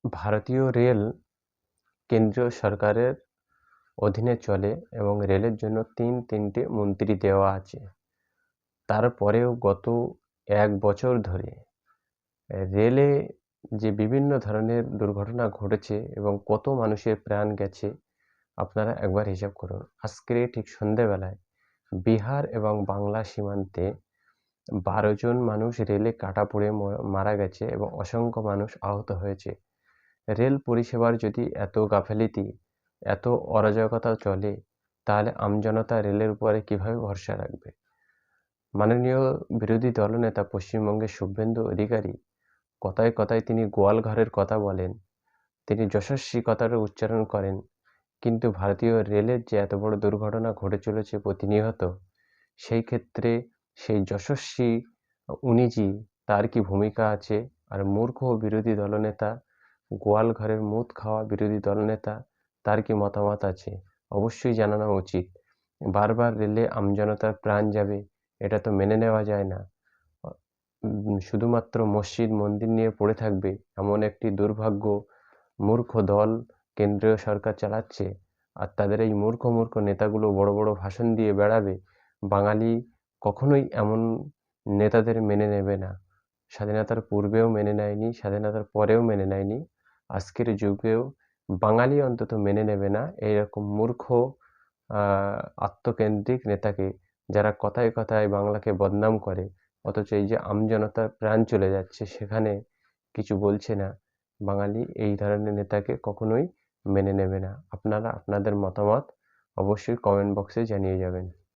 ভারতীয় রেল কেন্দ্রীয় সরকারের অধীনে চলে এবং রেলের জন্য তিনটে মন্ত্রী দেওয়া আছে। তারপরেও গত 1 বছর ধরে রেলে যে বিভিন্ন ধরনের দুর্ঘটনা ঘটেছে এবং কত মানুষের প্রাণ গেছে আপনারা একবার হিসাব করুন। আজকে ঠিক সন্ধ্যেবেলায় বিহার এবং বাংলা সীমান্তে 12 জন মানুষ রেলে কাটা পড়ে মারা গেছে এবং অসংখ্য মানুষ আহত হয়েছে। রেল পরিষেবার যদি এত গাফিলতি, এত অরাজকতা চলে, তাহলে আমজনতা রেলের উপরে কিভাবে ভরসা রাখবে? মাননীয় বিরোধী দলনেতা পশ্চিমবঙ্গের শুভেন্দু অধিকারী কথায় কথায় তিনি গোয়ালঘরের কথা বলেন, তিনি যশস্বী কথাটা উচ্চারণ করেন, কিন্তু ভারতীয় রেলের যে এত বড় দুর্ঘটনা ঘটে চলেছে প্রতিনিয়ত, সেই ক্ষেত্রে সেই যশস্বী উনিজি তার কি ভূমিকা আছে? আর মূর্খ বিরোধী দলনেতা, গোয়ালঘরের মুত খাওয়া বিরোধী দলনেতা, তার কি মতামত আছে? অবশ্যই জানানো উচিত। বারবার রেলে আমজনতার প্রাণ যাবে, এটা তো মেনে নেওয়া যায় না। শুধুমাত্র মসজিদ মন্দির নিয়ে পড়ে থাকবে এমন একটি দুর্ভাগ্য মূর্খ দল কেন্দ্রীয় সরকার চালাচ্ছে, আর তাদের এই মূর্খ নেতাগুলো বড় বড় ভাষণ দিয়ে বেড়াবে। বাঙালি কখনোই এমন নেতাদের মেনে নেবে না। স্বাধীনতার পূর্বেও মেনে নেয়নি, স্বাধীনতার পরেও মেনে নেয়নি, আজকের যুগেও বাঙালি অন্তত মেনে নেবে না এইরকম মূর্খ আত্মকেন্দ্রিক নেতাকে, যারা কথায় কথায় বাংলাকে বদনাম করে, অথচ এই যে আমজনতার প্রাণ চলে যাচ্ছে সেখানে কিছু বলছে না। বাঙালি এই ধরনের নেতাকে কখনোই মেনে নেবে না। আপনারা আপনাদের মতামত অবশ্যই কমেন্ট বক্সে জানিয়ে যাবেন।